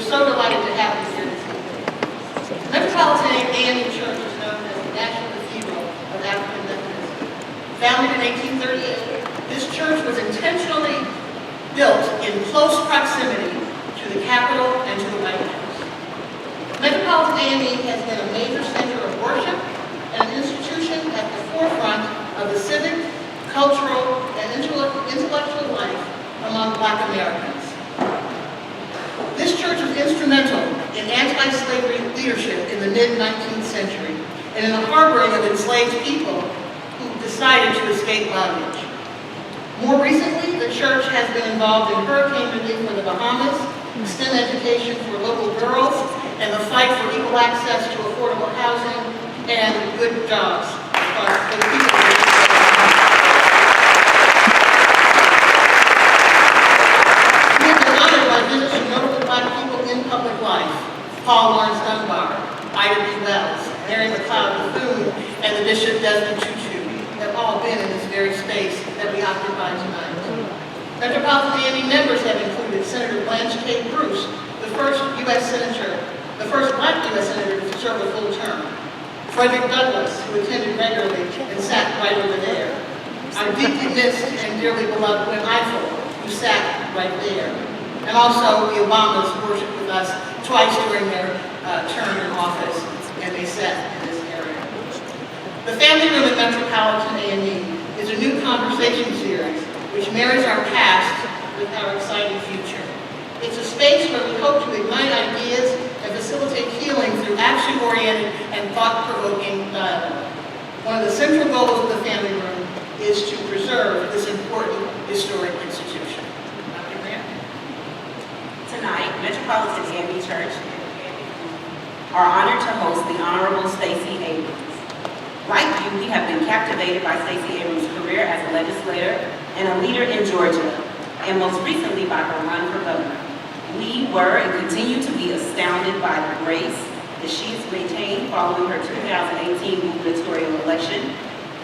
so delighted to have you here this evening. Metropolitan AME Church is known as the National Cathedral of African Methodism. Founded in 1838, this church was intentionally built in close proximity to the Capitol and to the White House. Metropolitan AME has been a major center of worship and an institution at the forefront of the civic, cultural, and intellectual life among Black Americans. This church was instrumental in anti-slavery leadership in the mid-19th century and in the harboring of enslaved people who decided to escape bondage. More recently, the church has been involved in hurricane relief for the Bahamas, STEM education for local girls, and the fight for equal access to affordable housing and good jobs for the people. We have been honored by visits from notable Black people in public life: Paul Lawrence Dunbar, Ida B. Wells, Mary McLeod Bethune, and the Bishop Desmond Tutu have all been in this very space that we occupy tonight. Metropolitan AME members have included Senator Blanche K. Bruce, the first U.S. Senator, the first Black U.S. Senator to serve a full term; Frederick Douglass, who attended regularly and sat right over there; our deeply missed and dearly beloved Gwen Eiffel, who sat right there; and also the Obamas worshiped with us twice during their term in office, and they sat in this area. The Family Room at Metropolitan AME is a new conversation series which marries our past with our exciting future. It's a space where we hope to ignite ideas and facilitate healing through action-oriented and thought-provoking dialogue. One of the central goals of the Family Room is to preserve this important historic institution. Dr. Grant? Tonight, Metropolitan AME Church are honored to host the Honorable Stacy Abrams. Like you, we have been captivated by Stacy Abrams' career as a legislator and a leader in Georgia, and most recently by her run for governor. We were and continue to be astounded by the grace that she has maintained following her 2018 gubernatorial election.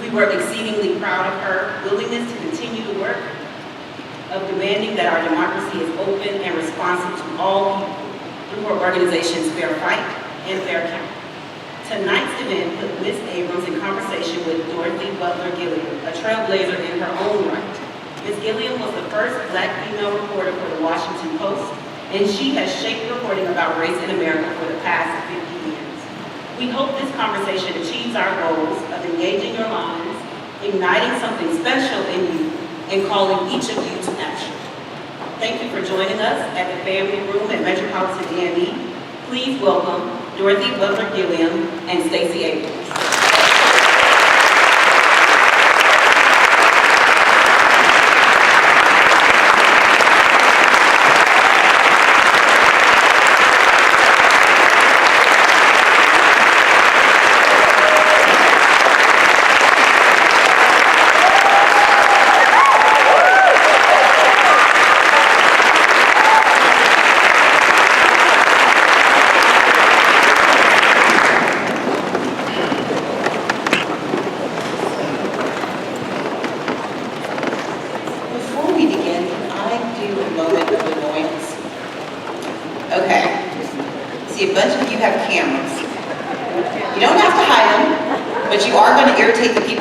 We were exceedingly proud of her willingness to continue the work of demanding that our democracy is open and responsive to all people through her organization's Fair Fight and Fair Count. Tonight's event put Ms. Abrams in conversation with Dorothy Butler Gilliam, a trailblazer in her own right. Ms. Gilliam was the first Black female reporter for the Washington Post, and she has shaped reporting about race in America for the past 50 years. We hope this conversation achieves our goals of engaging your minds, igniting something special in you, and calling each of you to action. Thank you for joining us at the Family Room at Metropolitan AME. Please welcome Dorothy Butler Gilliam and Stacy Abrams.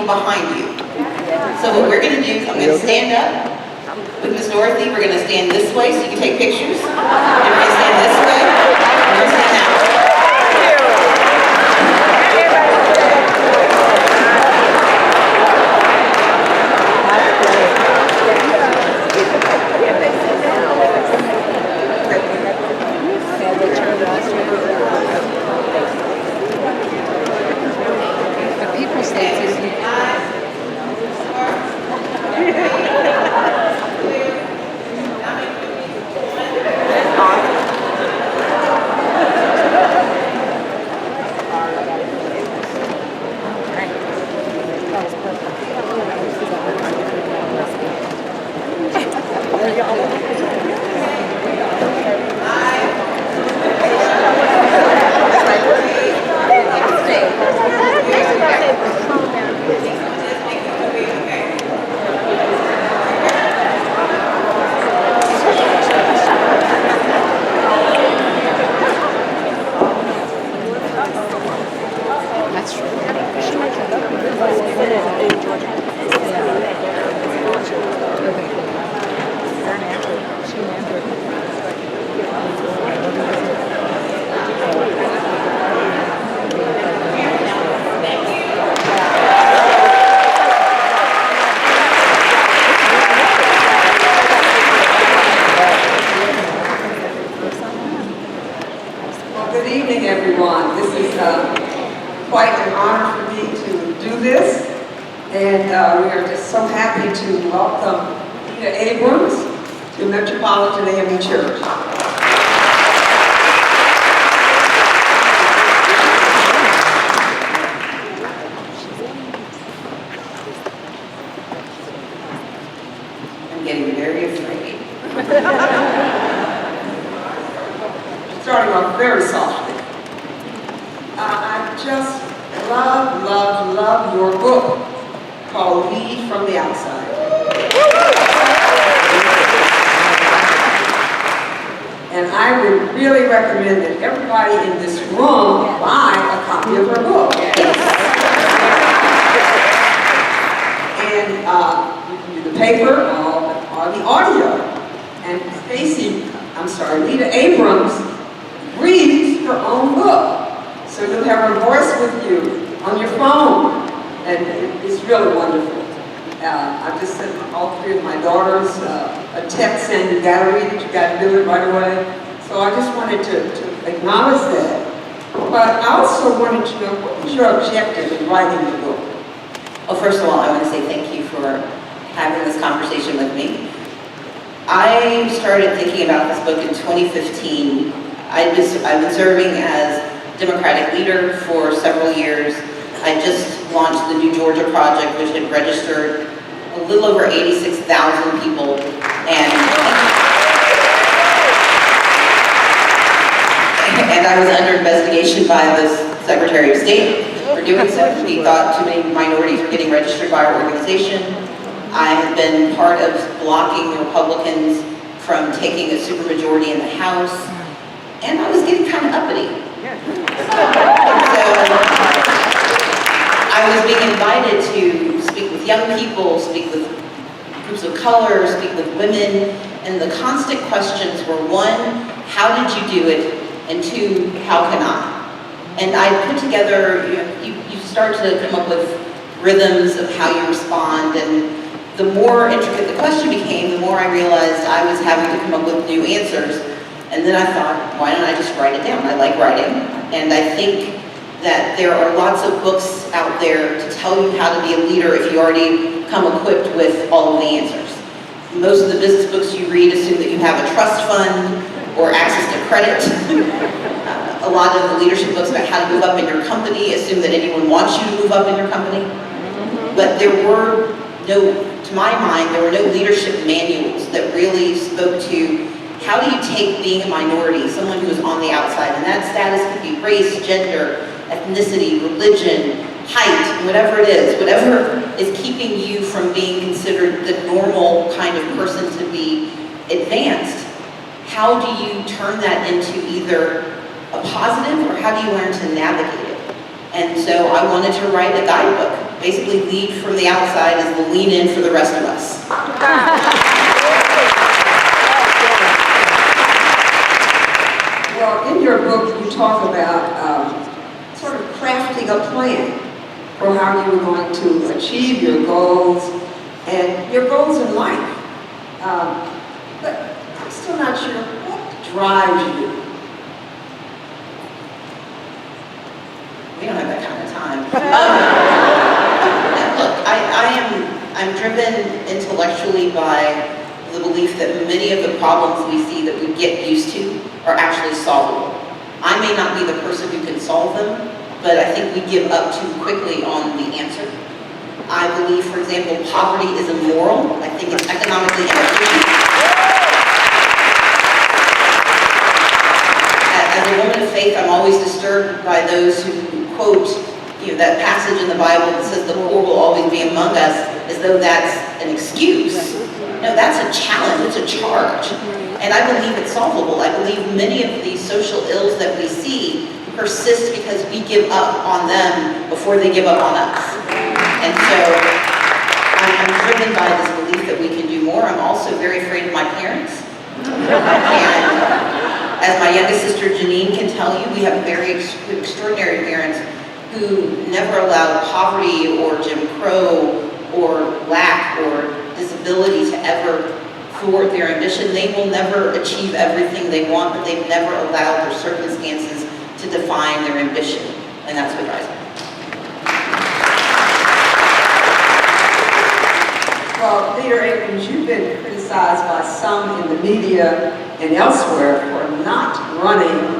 Behind you. So what we're going to do is I'm going to stand up with Miss Dorothy. We're going to stand this way so you can take pictures. And we're going to stand this way. And we're going to stand out. The people stand. Well, good evening, everyone. This is quite an honor for me to do this, and we are just so happy to welcome Stacy Abrams to Metropolitan AME Church. I'm getting very afraid. Starting off very softly. I just love your book called Lead from the Outside. And I would really recommend that everybody in this room buy a copy of her book. And you can do the paper or the audio. And Lita Abrams reads her own book. So you'll have her voice with you on your phone. And it's really wonderful. I just sent all three of my daughters a text saying, you gotta read it, you gotta do it right away. So I just wanted to acknowledge that. But I also wanted to know, what was your objective in writing the book? Well, first of all, I want to say thank you for having this conversation with me. I started thinking about this book in 2015. I've been serving as Democratic leader for several years. I just launched the New Georgia Project, which had registered a little over 86,000 people. And I was under investigation by the Secretary of State for doing so. He thought too many minorities were getting registered by our organization. I have been part of blocking the Republicans from taking a supermajority in the House. And I was getting kind of uppity. So I was being invited to speak with young people, speak with groups of color, speak with women, and the constant questions were, one, how did you do it? And two, how can I? And I put together, you start to come up with rhythms of how you respond, and the more intricate the question became, the more I realized I was having to come up with new answers. And then I thought, why don't I just write it down? I like writing, and I think that there are lots of books out there to tell you how to be a leader if you already come equipped with all of the answers. Most of the business books you read assume that you have a trust fund or access to credit. A lot of the leadership books about how to move up in your company assume that anyone wants you to move up in your company. But there were no, to my mind, there were no leadership manuals that really spoke to how do you take being a minority, someone who is on the outside, and that status could be race, gender, ethnicity, religion, height, whatever it is, whatever is keeping you from being considered the normal kind of person to be advanced. How do you turn that into either a positive, or how do you learn to navigate it? And so I wanted to write a guidebook. Basically, lead from the outside is the lean in for the rest of us. Well, in your book, you talk about sort of crafting a plan for how you were going to achieve your goals and your goals in life. But I'm still not sure what drives you. We don't have that kind of time. Look, I'm driven intellectually by the belief that many of the problems we see that we get used to are actually solvable. I may not be the person who can solve them, but I think we give up too quickly on the answer. I believe, for example, poverty is immoral. I think it's economically inefficient. As a woman of faith, I'm always disturbed by those who quote, that passage in the Bible that says the poor will always be among us, as though that's an excuse. No, that's a challenge, it's a charge. And I believe it's solvable. I believe many of these social ills that we see persist because we give up on them before they give up on us. And so I'm driven by this belief that we can do more. I'm also very afraid of my parents. And as my youngest sister Janine can tell you, we have very extraordinary parents who never allowed poverty or Jim Crow or lack or disability to ever thwart their ambition. They will never achieve everything they want, but they've never allowed their circumstances to define their ambition, and that's what drives me. Well, Leader Abrams, you've been criticized by some in the media and elsewhere for not running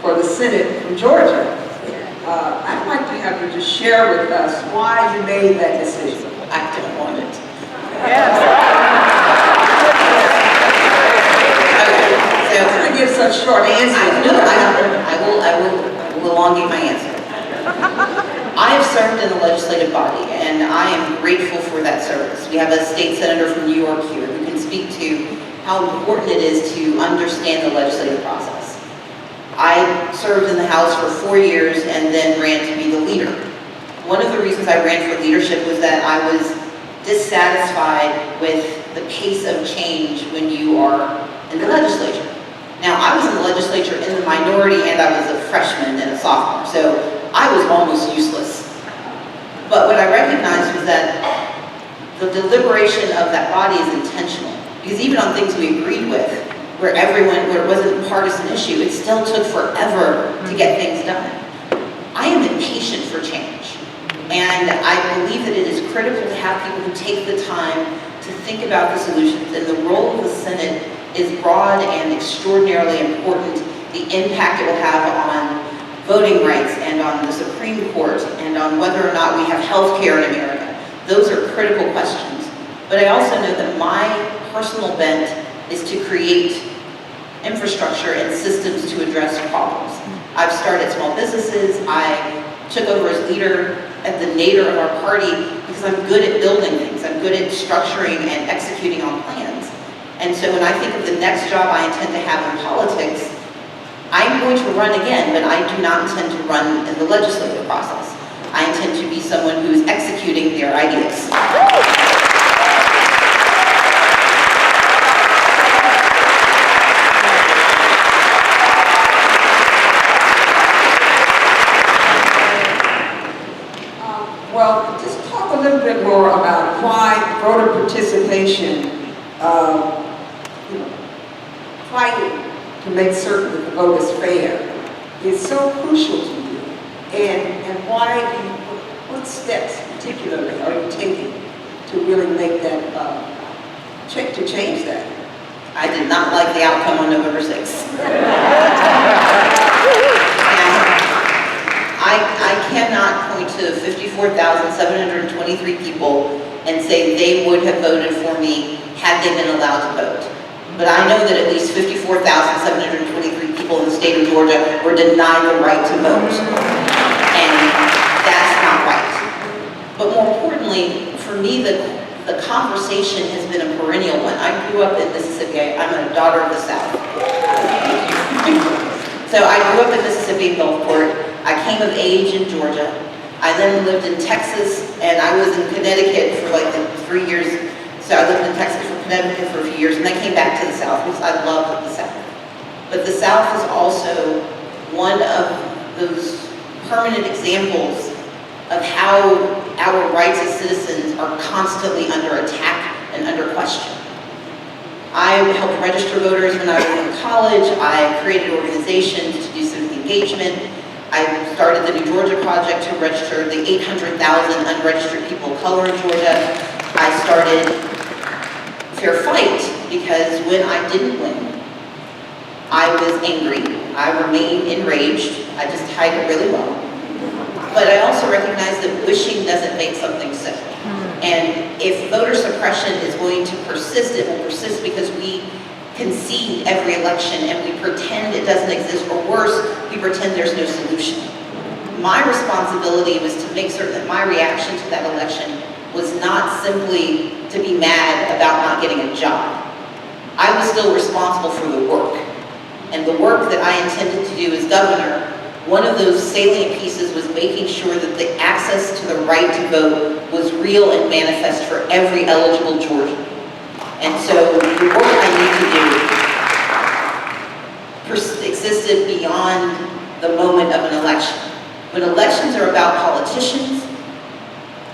for the Senate from Georgia. I'd like to have you just share with us why you made that decision. I don't want it. Okay, I'm going to give such short answers. I will elongate my answer. I have served in the legislative body, and I am grateful for that service. We have a state senator from New York here who can speak to how important it is to understand the legislative process. I served in the House for 4 years and then ran to be the leader. One of the reasons I ran for leadership was that I was dissatisfied with the pace of change when you are in the legislature. Now, I was in the legislature in the minority, and I was a freshman and a sophomore, so I was almost useless. But what I recognized was that the deliberation of that body is intentional, because even on things we agreed with, where it wasn't a partisan issue, it still took forever to get things done. I am impatient for change, and I believe that it is critical to have people who take the time to think about the solutions, and the role of the Senate is broad and extraordinarily important. The impact it will have on voting rights and on the Supreme Court and on whether or not we have health care in America. Those are critical questions. But I also know that my personal bent is to create infrastructure and systems to address problems. I've started small businesses. I took over as leader at the nadir of our party because I'm good at building things. I'm good at structuring and executing on plans. And so when I think of the next job I intend to have in politics, I'm going to run again, but I do not intend to run in the legislative process. I intend to be someone who is executing their ideas. Well, just talk a little bit more about why voter participation, fighting to make certain that the vote is fair, is so crucial to you, and why, what steps particularly are you taking to really make that, to change that? I did not like the outcome on November 6th. I cannot point to 54,723 people and say they would have voted for me had they been allowed to vote. But I know that at least 54,723 people in the state of Georgia were denied the right to vote. And that's not right. But more importantly, for me, the conversation has been a perennial one. I grew up in Mississippi. I'm a daughter of the South. So I grew up in Mississippi, Gulfport. I came of age in Georgia. I then lived in Texas, and I was in Connecticut for like 3 years. So I lived in Texas for Connecticut for a few years, and then came back to the South because I love the South. But the South is also one of those permanent examples of how our rights as citizens are constantly under attack and under question. I helped register voters when I was in college. I created organizations to do civic engagement. I started the New Georgia Project to register the 800,000 unregistered people of color in Georgia. I started Fair Fight because when I didn't win, I was angry. I remained enraged. I just hide it really well. But I also recognize that wishing doesn't make something so. And if voter suppression is going to persist, it will persist because we concede every election and we pretend it doesn't exist, or worse, we pretend there's no solution. My responsibility was to make certain that my reaction to that election was not simply to be mad about not getting a job. I was still responsible for the work. And the work that I intended to do as governor, one of those salient pieces was making sure that the access to the right to vote was real and manifest for every eligible Georgian. And so the work I need to do existed beyond the moment of an election. When elections are about politicians,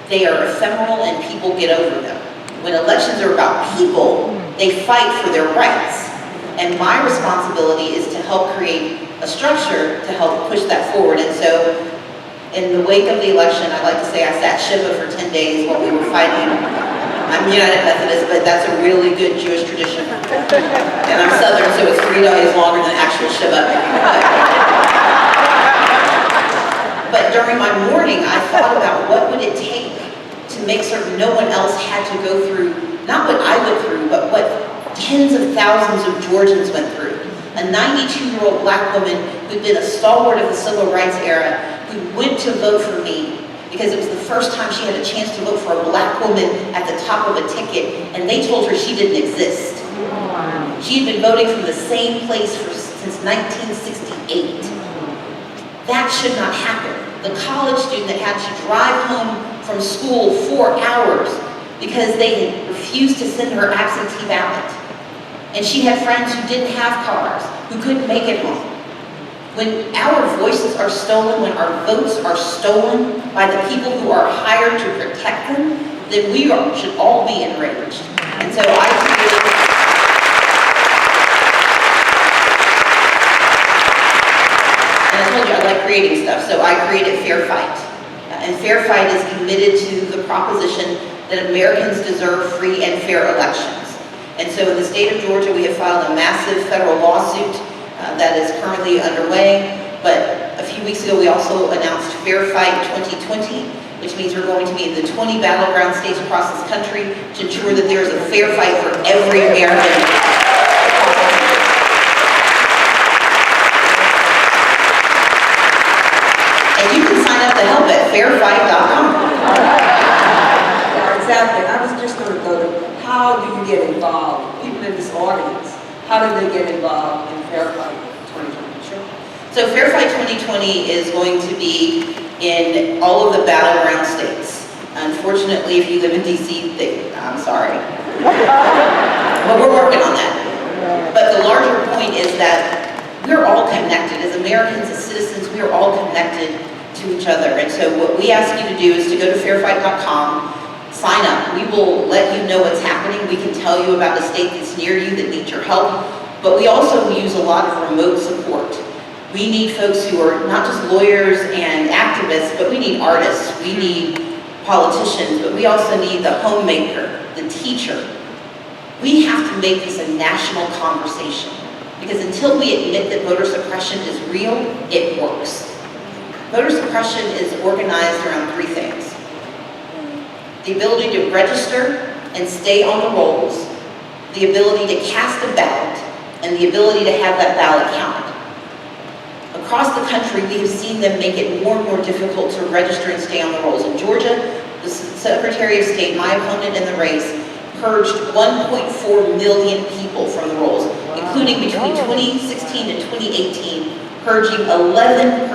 they are ephemeral and people get over them. When elections are about people, they fight for their rights. And my responsibility is to help create a structure to help push that forward. And so in the wake of the election, I'd like to say I sat Shiva for 10 days while we were fighting. I'm United Methodist, but that's a really good Jewish tradition. And I'm Southern, so it's 3 days longer than actual Shiva. But during my mourning, I thought about what would it take to make certain no one else had to go through, not what I went through, but what tens of thousands of Georgians went through. A 92-year-old black woman who'd been a stalwart of the civil rights era, who went to vote for me because it was the first time she had a chance to vote for a black woman at the top of a ticket, and they told her she didn't exist. She had been voting from the same place since 1968. That should not happen. The college student that had to drive home from school 4 hours because they had refused to send her absentee ballot. And she had friends who didn't have cars, who couldn't make it home. When our voices are stolen, when our votes are stolen by the people who are hired to protect them, then we should all be enraged. And so I feel, and I told you I like creating stuff, so I created Fair Fight. And Fair Fight is committed to the proposition that Americans deserve free and fair elections. And so in the state of Georgia, we have filed a massive federal lawsuit that is currently underway. But a few weeks ago, we also announced Fair Fight 2020, which means we're going to be in the 20 battleground states across this country to ensure that there is a fair fight for every American. And you can sign up to help at fairfight.com. Yeah, exactly. I was just going to go to how do you get involved? People in this audience, how do they get involved in Fair Fight 2020? Sure. So Fair Fight 2020 is going to be in all of the battleground states. Unfortunately, if you live in DC, I'm sorry. But we're working on that. But the larger point is that we're all connected. As Americans, as citizens, we are all connected to each other. And so what we ask you to do is to go to fairfight.com, sign up. We will let you know what's happening. We can tell you about a state that's near you that needs your help. But we also use a lot of remote support. We need folks who are not just lawyers and activists, but we need artists, we need politicians, but we also need the homemaker, the teacher. We have to make this a national conversation, because until we admit that voter suppression is real, it works. Voter suppression is organized around 3 things. The ability to register and stay on the rolls, the ability to cast a ballot, and the ability to have that ballot counted. Across the country, we have seen them make it more and more difficult to register and stay on the rolls. In Georgia, the Secretary of State, my opponent in the race, purged 1.4 million people from the rolls, including between 2016 and 2018, purging 11%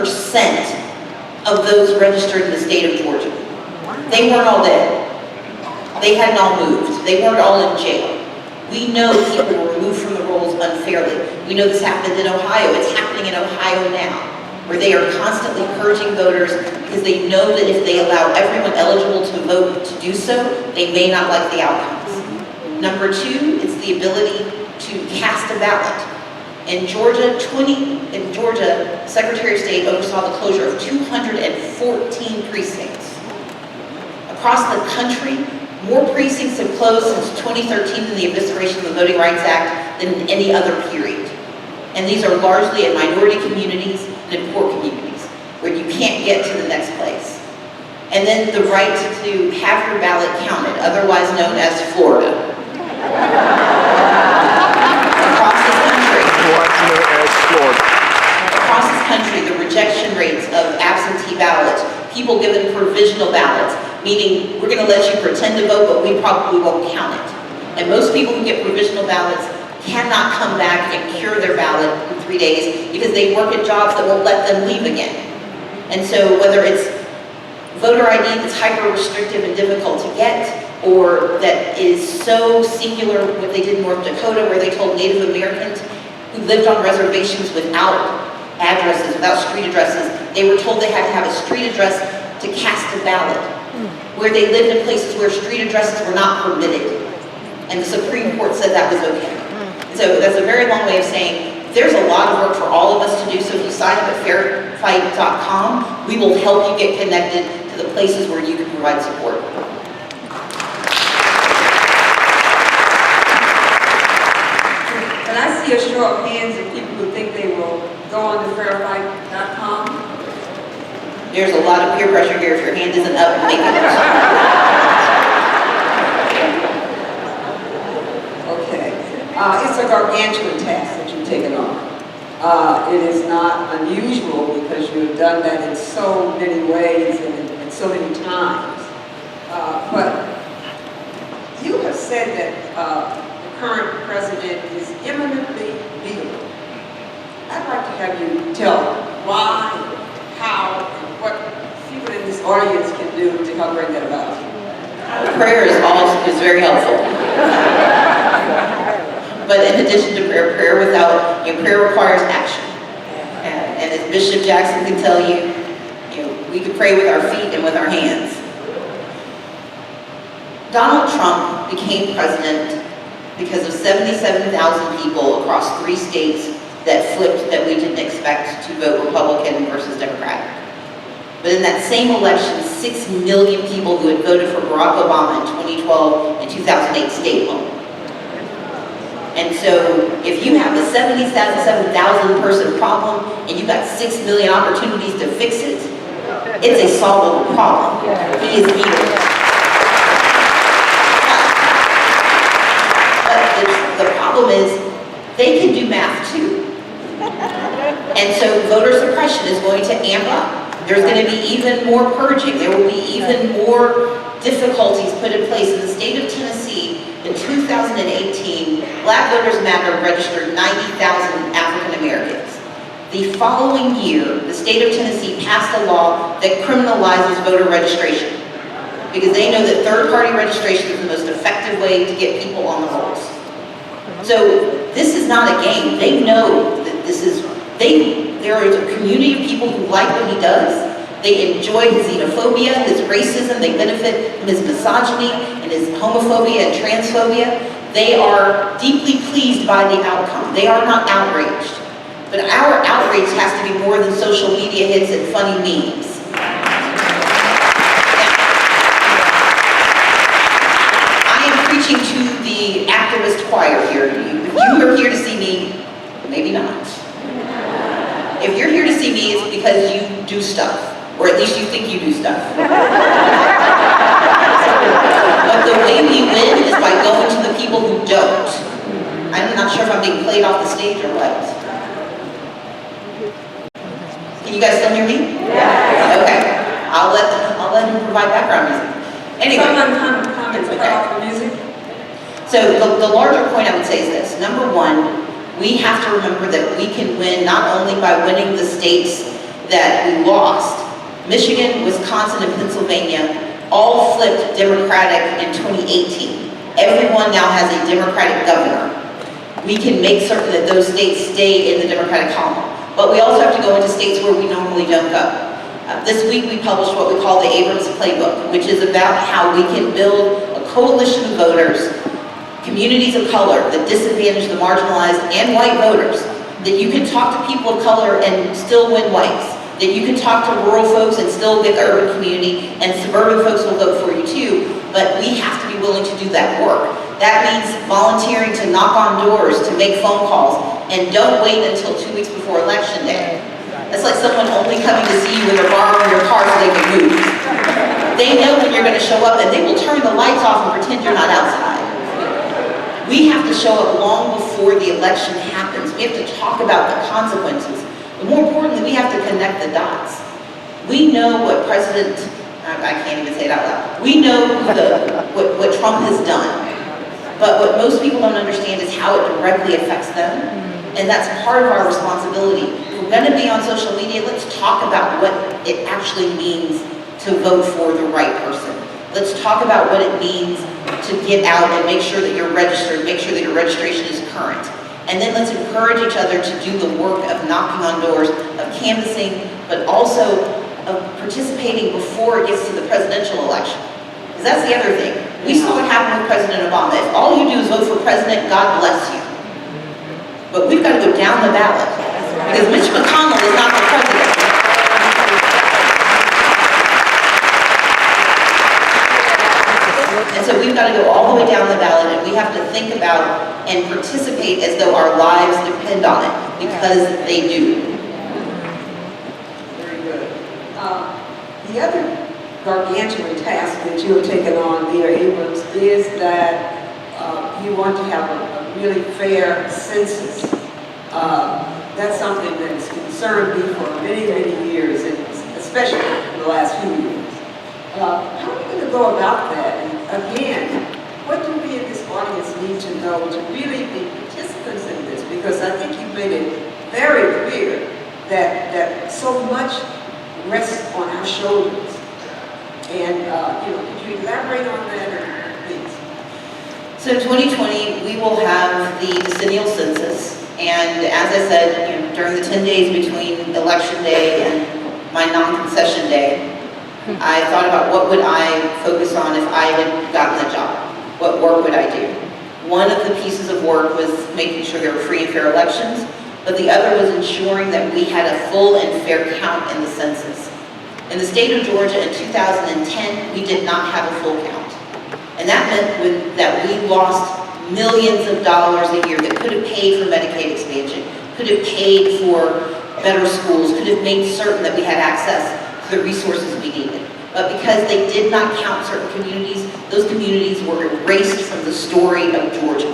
of those registered in the state of Georgia. They weren't all dead. They hadn't all moved. They weren't all in jail. We know people were removed from the rolls unfairly. We know this happened in Ohio. It's happening in Ohio now, where they are constantly purging voters because they know that if they allow everyone eligible to vote to do so, they may not like the outcomes. Number 2, it's the ability to cast a ballot. In Georgia, Secretary of State oversaw the closure of 214 precincts. Across the country, more precincts have closed since 2013 in the evisceration of the Voting Rights Act than in any other period. And these are largely in minority communities and in poor communities, where you can't get to the next place. And then the right to have your ballot counted, otherwise known as Florida. Across this country, the rejection rates of absentee ballots, people given provisional ballots, meaning we're going to let you pretend to vote, but we probably won't count it. And most people who get provisional ballots cannot come back and cure their ballot in 3 days because they work at jobs that won't let them leave again. And so whether it's voter ID that's hyper-restrictive and difficult to get, or that is so singular, what they did in North Dakota, where they told Native Americans who lived on reservations without addresses, without street addresses, they were told they had to have a street address to cast a ballot, where they lived in places where street addresses were not permitted. And the Supreme Court said that was okay. So that's a very long way of saying there's a lot of work for all of us to do. So if you sign up at fairfight.com, we will help you get connected to the places where you can provide support. Can I see a show of hands of people who think they will go on to fairfight.com? There's a lot of peer pressure here. If your hand isn't up, make it. Okay. It's a gargantuan task that you've taken on. It is not unusual because you've done that in so many ways and so many times. But you have said that the current president is eminently legal. I'd like to have you tell why, how, and what people in this audience can do to help bring that about. Prayer is very helpful. But in addition to prayer prayer requires action. And as Bishop Jackson can tell you, we can pray with our feet and with our hands. Donald Trump became president because of 77,000 people across 3 states that flipped that we didn't expect to vote Republican versus Democratic. But in that same election, 6 million people who had voted for Barack Obama in 2012 and 2008 stayed home. And so if you have a 77,000 person problem and you've got 6 million opportunities to fix it, it's a solvable problem. He is legal. But the problem is they can do math too. And so voter suppression is going to amp up. There's going to be even more purging. There will be even more difficulties put in place. In the state of Tennessee, in 2018, Black Voters Matter registered 90,000 African Americans. The following year, the state of Tennessee passed a law that criminalizes voter registration because they know that third-party registration is the most effective way to get people on the rolls. So this is not a game. They know that there is a community of people who like what he does. They enjoy his xenophobia, his racism, they benefit from his misogyny and his homophobia and transphobia. They are deeply pleased by the outcome. They are not outraged. But our outrage has to be more than social media hits and funny memes. I am preaching to the activist choir here. If you are here to see me, maybe not. If you're here to see me, it's because you do stuff, or at least you think you do stuff. But the way we win is by going to the people who don't. I'm not sure if I'm being played off the stage or what. Can you guys still hear me? Yeah. Okay. I'll let him provide background music. Anyway. Someone comments about the music. So the larger point I would say is this. Number one, we have to remember that we can win not only by winning the states that we lost. Michigan, Wisconsin, and Pennsylvania all flipped Democratic in 2018. Everyone now has a Democratic governor. We can make certain that those states stay in the Democratic column. But we also have to go into states where we normally don't go. This week we published what we call the Abrams Playbook, which is about how we can build a coalition of voters, communities of color, the disadvantaged, the marginalized, and white voters, that you can talk to people of color and still win whites, that you can talk to rural folks and still get the urban community, and suburban folks will vote for you too, but we have to be willing to do that work. That means volunteering to knock on doors, to make phone calls, and don't wait until 2 weeks before Election Day. That's like someone only coming to see you when they're borrowing your car so they can move. They know when you're going to show up, and they will turn the lights off and pretend you're not outside. We have to show up long before the election happens. We have to talk about the consequences. But more importantly, we have to connect the dots. We know what I can't even say it out loud. We know what Trump has done. But what most people don't understand is how it directly affects them. And that's part of our responsibility. If we're going to be on social media, let's talk about what it actually means to vote for the right person. Let's talk about what it means to get out and make sure that you're registered, make sure that your registration is current. And then let's encourage each other to do the work of knocking on doors, of canvassing, but also of participating before it gets to the presidential election. Because that's the other thing. We saw what happened with President Obama. If all you do is vote for president, God bless you. But we've got to go down the ballot, because Mitch McConnell is not the president. And so we've got to go all the way down the ballot, and we have to think about and participate as though our lives depend on it, because they do. Very good. The other gargantuan task that you have taken on, Leader Abrams, is that you want to have a really fair census. That's something that's concerned me for many, many years, and especially the last few years. How are you going to go about that? And again, what do we in this audience need to know to really be participants in this? Because I think you've made it very clear that so much rests on our shoulders. And, could you elaborate on that, please? So in 2020, we will have the decennial census. And as I said, during the 10 days between Election Day and my non-concession day, I thought about what would I focus on if I had gotten the job. What work would I do? One of the pieces of work was making sure there were free and fair elections, but the other was ensuring that we had a full and fair count in the census. In the state of Georgia in 2010, we did not have a full count. And that meant that we lost millions of dollars a year that could have paid for Medicaid expansion, could have paid for better schools, could have made certain that we had access to the resources we needed. But because they did not count certain communities, those communities were erased from the story of Georgia.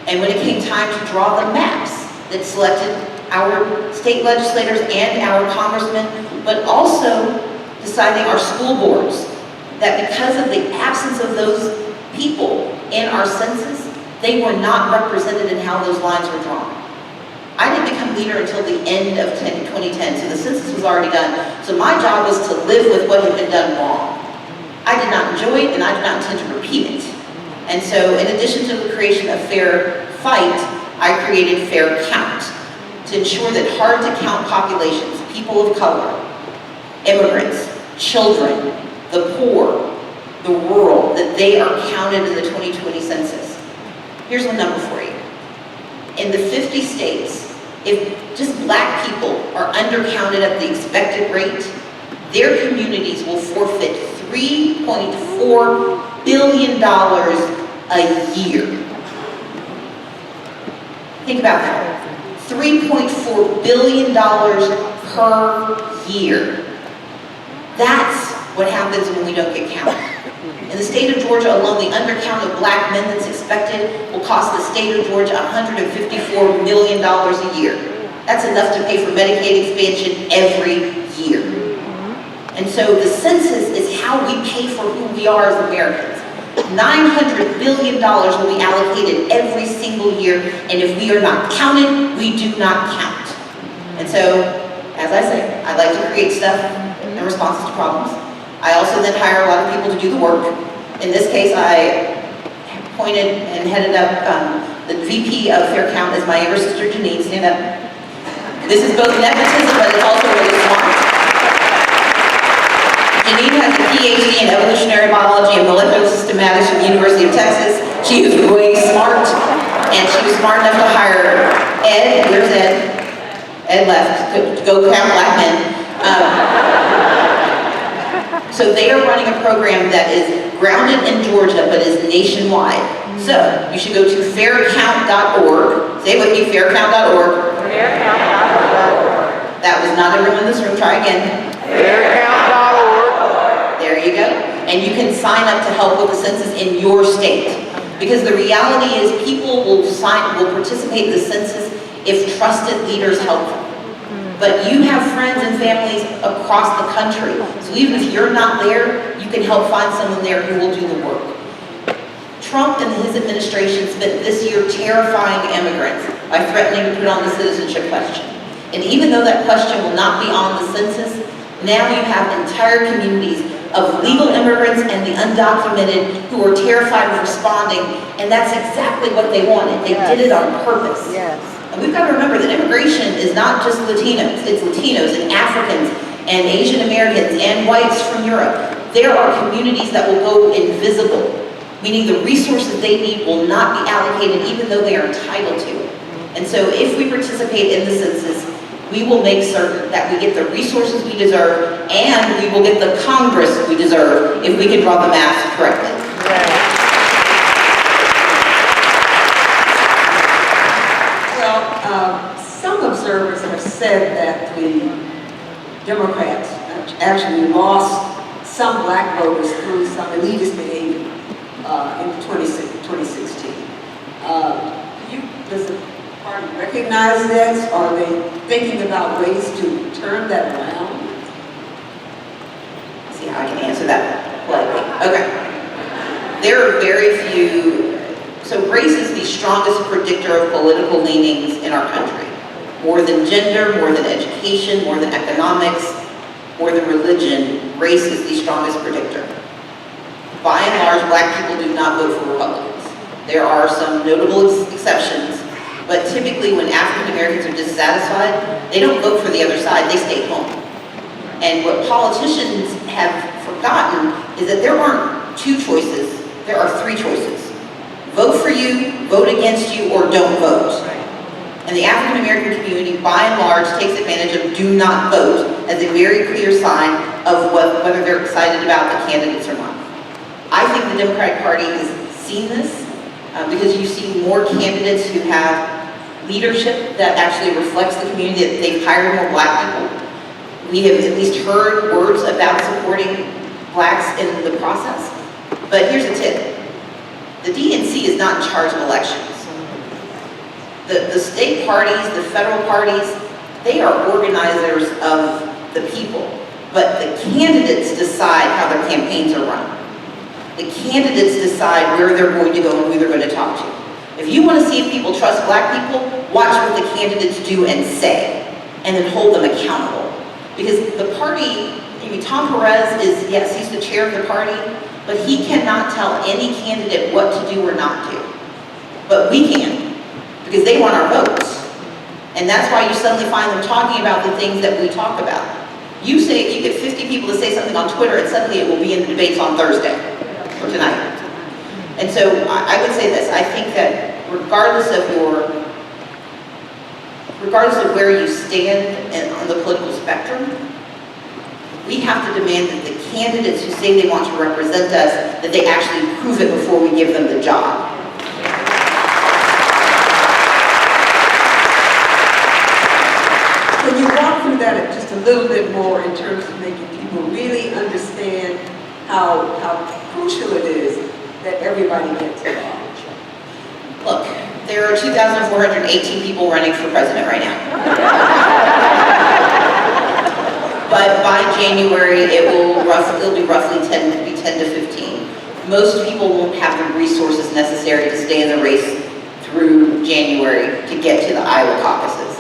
And when it came time to draw the maps that selected our state legislators and our congressmen, but also deciding our school boards, that because of the absence of those people in our census, they were not represented in how those lines were drawn. I didn't become leader until the end of 2010, so the census was already done. So my job was to live with what had been done wrong. I did not enjoy it, and I did not intend to repeat it. And so in addition to the creation of Fair Fight, I created Fair Count to ensure that hard-to-count populations, people of color, immigrants, children, the poor, the rural, that they are counted in the 2020 census. Here's a number for you. In the 50 states, if just black people are undercounted at the expected rate, their communities will forfeit $3.4 billion a year. Think about that. $3.4 billion per year. That's what happens when we don't get counted. In the state of Georgia alone, the undercount of black men that's expected will cost the state of Georgia $154 million a year. That's enough to pay for Medicaid expansion every year. And so the census is how we pay for who we are as Americans. $900 billion will be allocated every single year, and if we are not counted, we do not count. And so, as I say, I like to create stuff in responses to problems. I also then hire a lot of people to do the work. In this case, I appointed and headed up the VP of Fair Count is my younger sister, Janine. Stand up. This is both nepotism, but it's also really smart. Janine has a PhD in evolutionary biology and molecular systematics from the University of Texas. She is way smart, and she was smart enough to hire Ed. Where's Ed? Ed left to go count black men. So they are running a program that is grounded in Georgia, but is nationwide. So you should go to faircount.org. Say it with me, faircount.org. Faircount.org. That was not everyone in this room. Try again. Faircount.org. There you go. And you can sign up to help with the census in your state. Because the reality is people will participate in the census if trusted leaders help them. But you have friends and families across the country. So even if you're not there, you can help find someone there who will do the work. Trump and his administration spent this year terrifying immigrants by threatening to put on the citizenship question. And even though that question will not be on the census, now you have entire communities of legal immigrants and the undocumented who are terrified of responding, and that's exactly what they wanted. They did it on purpose. Yes. And we've got to remember that immigration is not just Latinos, it's Latinos and Africans and Asian Americans and whites from Europe. There are communities that will go invisible, meaning the resources they need will not be allocated even though they are entitled to. And so if we participate in the census, we will make certain that we get the resources we deserve and we will get the Congress we deserve if we can draw the maps correctly. Well, some observers have said that the Democrats actually lost some black voters through some elitist behavior in 2016. Does the party recognize this? Are they thinking about ways to turn that around? See how I can answer that politely. Okay. There are very few, so race is the strongest predictor of political leanings in our country. More than gender, more than education, more than economics, more than religion, race is the strongest predictor. By and large, black people do not vote for Republicans. There are some notable exceptions, but typically when African Americans are dissatisfied, they don't vote for the other side, they stay home. And what politicians have forgotten is that there aren't two choices, there are three choices. Vote for you, vote against you, or don't vote. And the African American community, by and large, takes advantage of do not vote as a very clear sign of whether they're excited about the candidates or not. I think the Democratic Party has seen this because you see more candidates who have leadership that actually reflects the community, that they've hired more black people. We have at least heard words about supporting blacks in the process. But here's a tip. The DNC is not in charge of elections. The state parties, the federal parties, they are organizers of the people. But the candidates decide how their campaigns are run. The candidates decide where they're going to go and who they're going to talk to. If you want to see if people trust black people, watch what the candidates do and say, and then hold them accountable. Because the party, Tom Perez is, yes, he's the chair of the party, but he cannot tell any candidate what to do or not do. But we can, because they want our votes. And that's why you suddenly find them talking about the things that we talk about. You get 50 people to say something on Twitter, and suddenly it will be in the debates on Thursday or tonight. And so I would say this, I think that regardless of where you stand on the political spectrum, we have to demand that the candidates who say they want to represent us, that they actually prove it before we give them the job. Can you walk through that just a little bit more in terms of making people really understand how crucial it is that everybody gets involved? Look, there are 2,418 people running for president right now. But by January, it'll be roughly 10 to 15. Most people won't have the resources necessary to stay in the race through January to get to the Iowa caucuses.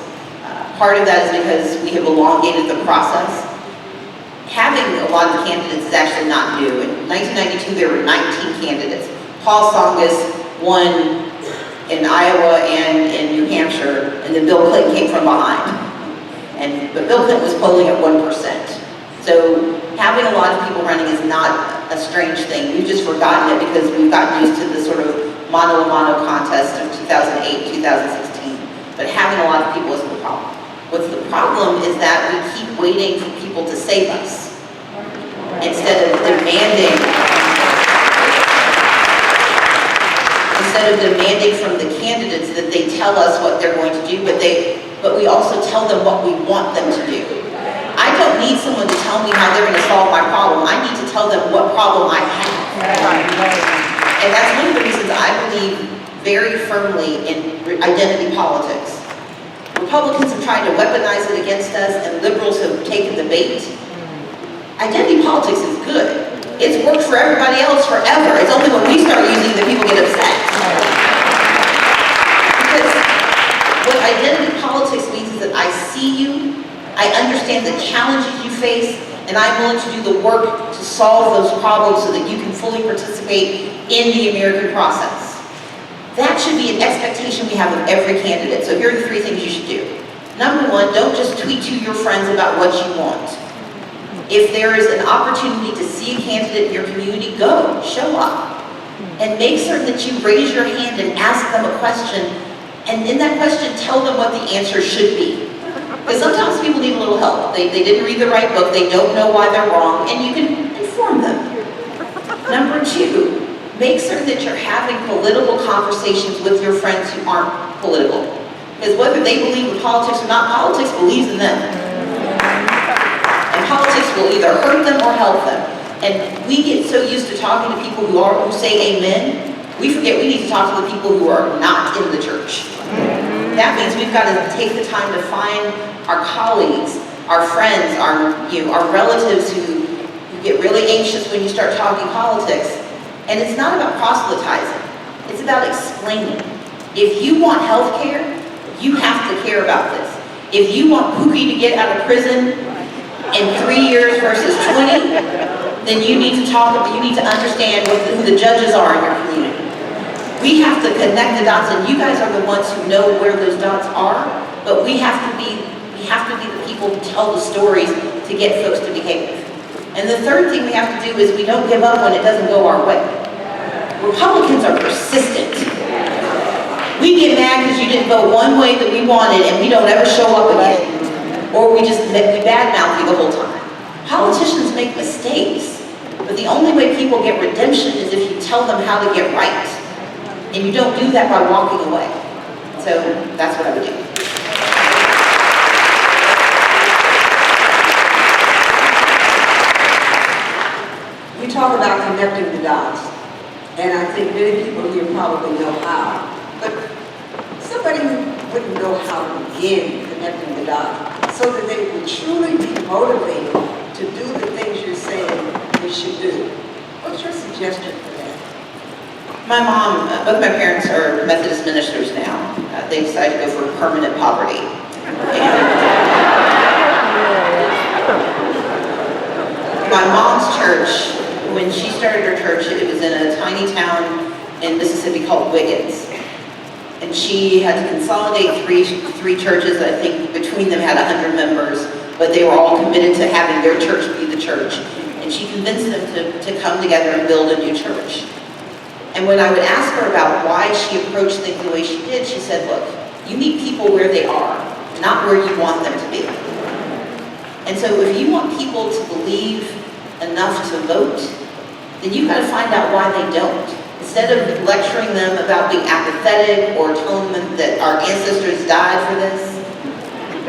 Part of that is because we have elongated the process. Having a lot of candidates is actually not new. In 1992, there were 19 candidates. Paul Tsongas won in Iowa and in New Hampshire, and then Bill Clinton came from behind. But Bill Clinton was polling at 1%. So having a lot of people running is not a strange thing. We've just forgotten it because we've gotten used to the sort of mano-a-mano contest of 2008, 2016. But having a lot of people isn't the problem. What's the problem is that we keep waiting for people to save us instead of demanding from the candidates that they tell us what they're going to do, but we also tell them what we want them to do. I don't need someone to tell me how they're going to solve my problem. I need to tell them what problem I have. And that's one of the reasons I believe very firmly in identity politics. Republicans have tried to weaponize it against us, and liberals have taken the bait. Identity politics is good. It's worked for everybody else forever. It's only when we start using it that people get upset. Because what identity politics means is that I see you, I understand the challenges you face, and I'm willing to do the work to solve those problems so that you can fully participate in the American process. That should be an expectation we have of every candidate. So here are the three things you should do. Number one, don't just tweet to your friends about what you want. If there is an opportunity to see a candidate in your community, go, show up. And make certain that you raise your hand and ask them a question And in that question, tell them what the answer should be. Because sometimes people need a little help. They didn't read the right book, they don't know why they're wrong, and you can inform them. Number 2, make certain that you're having political conversations with your friends who aren't political. Because whether they believe in politics or not, politics believes in them. And politics will either hurt them or help them. And we get so used to talking to people who say amen, we forget we need to talk to the people who are not in the church. That means we've got to take the time to find our colleagues, our friends, our relatives who get really anxious when you start talking politics. And it's not about proselytizing. It's about explaining. If you want health care, you have to care about this. If you want Pookie to get out of prison in 3 years versus 20, then you need to understand who the judges are in your community. We have to connect the dots, and you guys are the ones who know where those dots are, but we have to be the people who tell the stories to get folks to behave. And the third thing we have to do is we don't give up when it doesn't go our way. Republicans are persistent. We get mad because you didn't vote one way that we wanted and we don't ever show up again. Or we badmouth you the whole time. Politicians make mistakes, but the only way people get redemption is if you tell them how to get right. And you don't do that by walking away. So that's what I would do. We talk about connecting the dots, and I think many people here probably know how. But somebody wouldn't know how to begin connecting the dots so that they would truly be motivated to do the things you're saying they should do. What's your suggestion for that? My mom, both my parents are Methodist ministers now. They decided to go for permanent poverty. My mom's church, when she started her church, it was in a tiny town in Mississippi called Wiggins. And she had to consolidate three churches that I think between them had 100 members, but they were all committed to having their church be the church. And she convinced them to come together and build a new church. And when I would ask her about why she approached things the way she did, she said, look, you meet people where they are, not where you want them to be. And so if you want people to believe enough to vote, then you've got to find out why they don't. Instead of lecturing them about being apathetic or telling them that our ancestors died for this,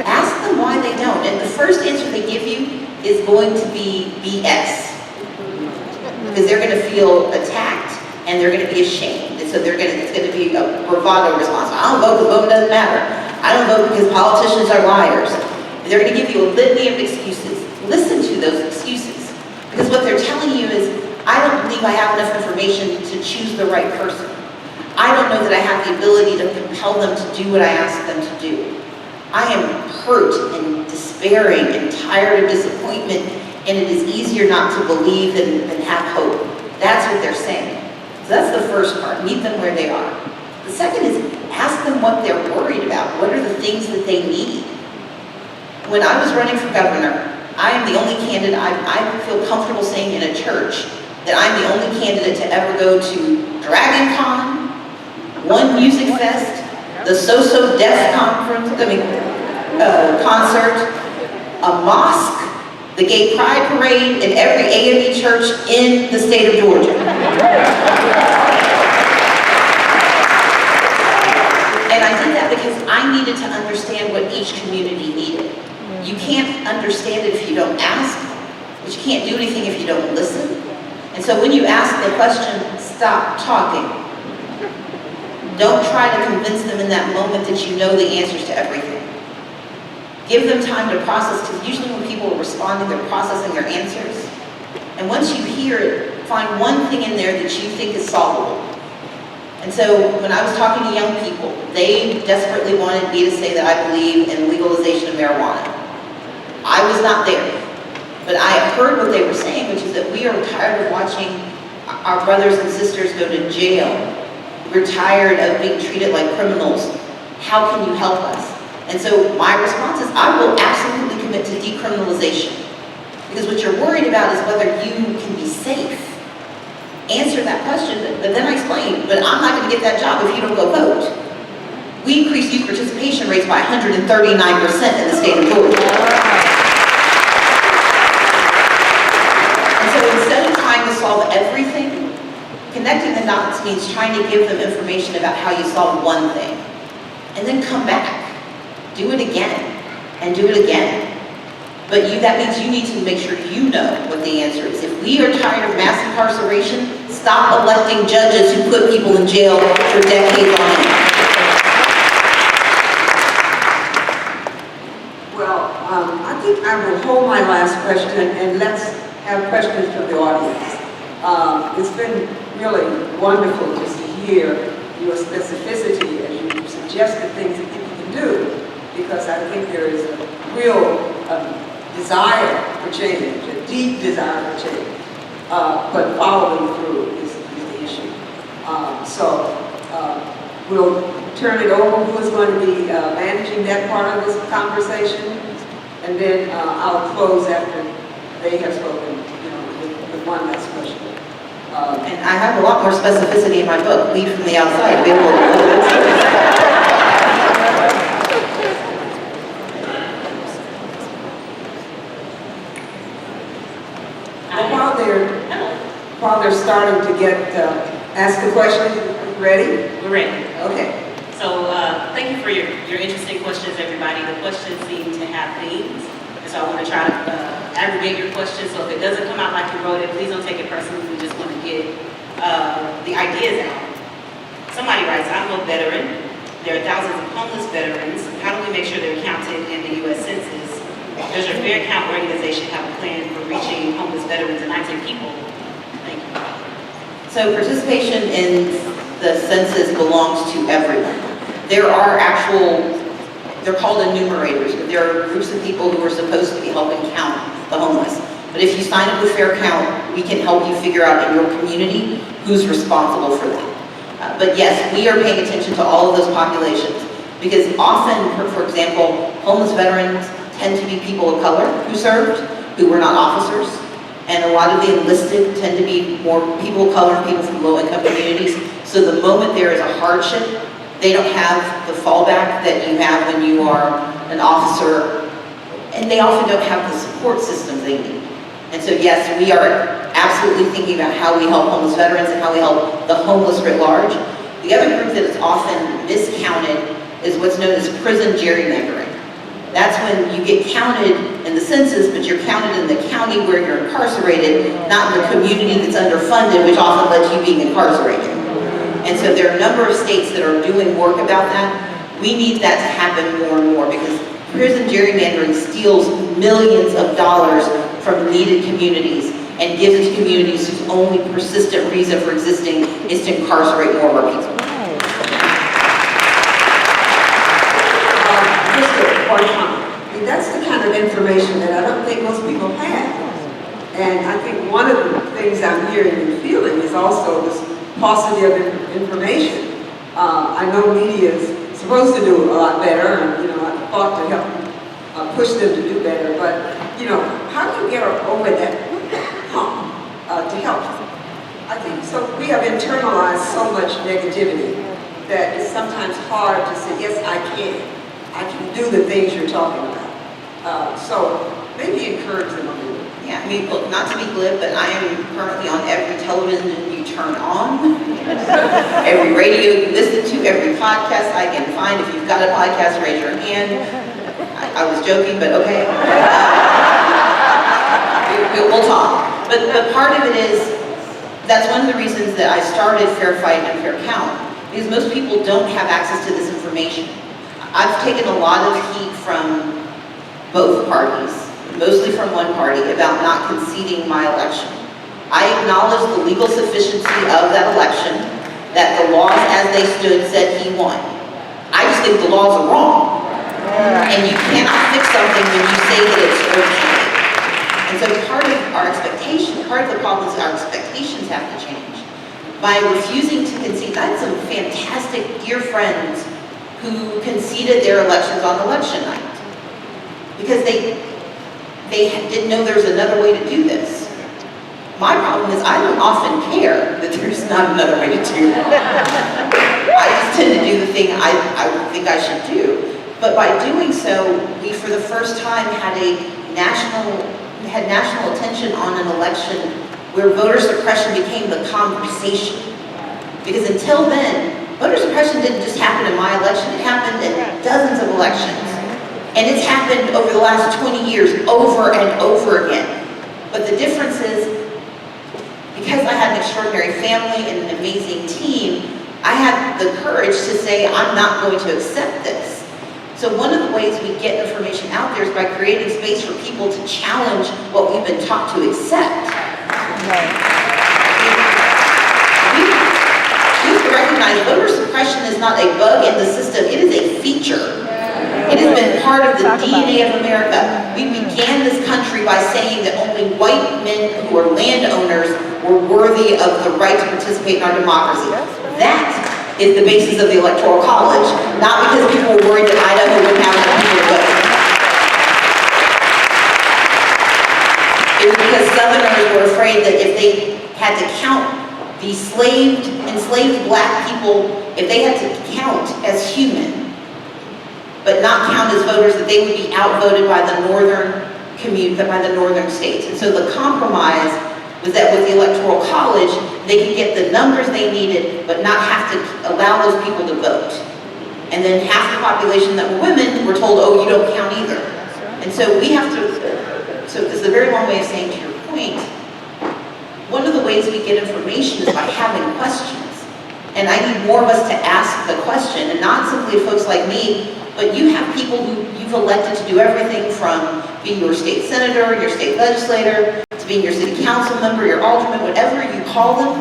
ask them why they don't. And the first answer they give you is going to be BS. Because they're going to feel attacked and they're going to be ashamed. And so it's going to be a bravado response. I don't vote because voting doesn't matter. I don't vote because politicians are liars. And they're going to give you a litany of excuses. Listen to those excuses. Because what they're telling you is, I don't believe I have enough information to choose the right person. I don't know that I have the ability to compel them to do what I ask them to do. I am hurt and despairing and tired of disappointment, and it is easier not to believe than have hope. That's what they're saying. So that's the first part, meet them where they are. The second is ask them what they're worried about. What are the things that they need? When I was running for governor, I am the only candidate, I feel comfortable saying in a church, that I'm the only candidate to ever go to Dragon Con, One Music Fest, the So-So Deaf concert, a mosque, the Gay Pride Parade, and every AME church in the state of Georgia. And I did that because I needed to understand what each community needed. You can't understand it if you don't ask, but you can't do anything if you don't listen. And so when you ask the question, stop talking. Don't try to convince them in that moment that you know the answers to everything. Give them time to process, because usually when people are responding, they're processing their answers. And once you hear it, find one thing in there that you think is solvable. And so when I was talking to young people, they desperately wanted me to say that I believe in legalization of marijuana. I was not there. But I heard what they were saying, which is that we are tired of watching our brothers and sisters go to jail. We're tired of being treated like criminals. How can you help us? And so my response is, I will absolutely commit to decriminalization. Because what you're worried about is whether you can be safe. Answer that question, but then I explain, but I'm not going to get that job if you don't go vote. We participation rates by 139% in the state of Georgia. And so instead of trying to solve everything, connecting the dots means trying to give them information about how you solve one thing. And then come back, do it again, and do it again. But that means you need to make sure you know what the answer is. If we are tired of mass incarceration, stop electing judges who put people in jail for decades on end. Well, I think I will hold my last question and let's have questions from the audience. It's been really wonderful just to hear your specificity as you suggest the things that people can do, because I think there is a real desire for change, a deep desire for change, but following through is the issue. We'll turn it over. Who's going to be managing that part of this conversation? And then I'll close after they have spoken, with one last question. And I have a lot more specificity in my book, Lead from the Outside, available. While they're starting to ask the questions, ready? We're ready. Okay. So thank you for your interesting questions, everybody. The questions seem to have themes, and so I want to try to aggregate your questions. So if it doesn't come out like you wrote it, please don't take it personally. We just want to get the ideas out. Somebody writes, I'm a veteran. There are thousands of homeless veterans. How do we make sure they're counted in the U.S. Census? Does your Fair Count organization have a plan for reaching homeless veterans and active people? Thank you. So participation in the census belongs to everyone. There are they're called enumerators, but there are groups of people who are supposed to be helping count the homeless. But if you sign up with Fair Count, we can help you figure out in your community who's responsible for that. But yes, we are paying attention to all of those populations, because often, for example, homeless veterans tend to be people of color who served, who were not officers. And a lot of the enlisted tend to be more people of color, people from low-income communities. So the moment there is a hardship, they don't have the fallback that you have when you are an officer, and they often don't have the support systems they need. And so yes, we are absolutely thinking about how we help homeless veterans and how we help the homeless writ large. The other group that is often miscounted is what's known as prison gerrymandering. That's when you get counted in the census, but you're counted in the county where you're incarcerated, not in the community that's underfunded, which often led to you being incarcerated. And so there are a number of states that are doing work about that. We need that to happen more and more, because prison gerrymandering steals millions of dollars from needed communities and gives it to communities whose only persistent reason for existing is to incarcerate more of our people. One comment. I mean, that's the kind of information that I don't think most people have. And I think one of the things I'm hearing and feeling is also this paucity of information. I know media is supposed to do a lot better, and I thought to help push them to do better. But how do you get over that hump to help? I think so. We have internalized so much negativity that it's sometimes hard to say, yes, I can do the things you're talking about. So maybe encourage them a little. Yeah, I mean, look, not to be glib, but I am currently on every television you turn on, every radio you listen to, every podcast I can find. If you've got a podcast, raise your hand. I was joking, but okay. We'll talk. But part of it is, that's one of the reasons that I started Fair Fight and Fair Count, because most people don't have access to this information. I've taken a lot of heat from both parties, mostly from one party, about not conceding my election. I acknowledge the legal sufficiency of that election, that the laws as they stood said he won. I just think the laws are wrong. And you cannot fix something when you say that it's okay. And so part of the problem is our expectations have to change. By refusing to concede, I had some fantastic dear friends who conceded their elections on election night because they didn't know there was another way to do this. My problem is I don't often care that there's not another way to do it. I just tend to do the thing I think I should do. But by doing so, we for the first time had national attention on an election where voter suppression became the conversation. Because until then, voter suppression didn't just happen in my election, it happened in dozens of elections. And it's happened over the last 20 years, over and over again. But the difference is, because I had an extraordinary family and an amazing team, I had the courage to say, I'm not going to accept this. So one of the ways we get information out there is by creating space for people to challenge what we've been taught to accept. We have to recognize voter suppression is not a bug in the system, it is a feature. It has been part of the DNA of America. We began this country by saying that only white men who are landowners were worthy of the right to participate in our democracy. That is the basis of the Electoral College, not because people were worried that Idaho wouldn't have enough people to vote. It was because Southerners were afraid that if they had to count the enslaved black people, if they had to count as human, but not count as voters, that they would be outvoted by the northern states. And so the compromise was that with the Electoral College, they could get the numbers they needed, but not have to allow those people to vote. And then half the population that were women were told, oh, you don't count either. And so we have to, so this is a very long way of saying to your point, one of the ways we get information is by having questions. And I need more of us to ask the question, and not simply folks like me, but you have people who you've elected to do everything from being your state senator, your state legislator, to being your city council member, your alderman, whatever you call them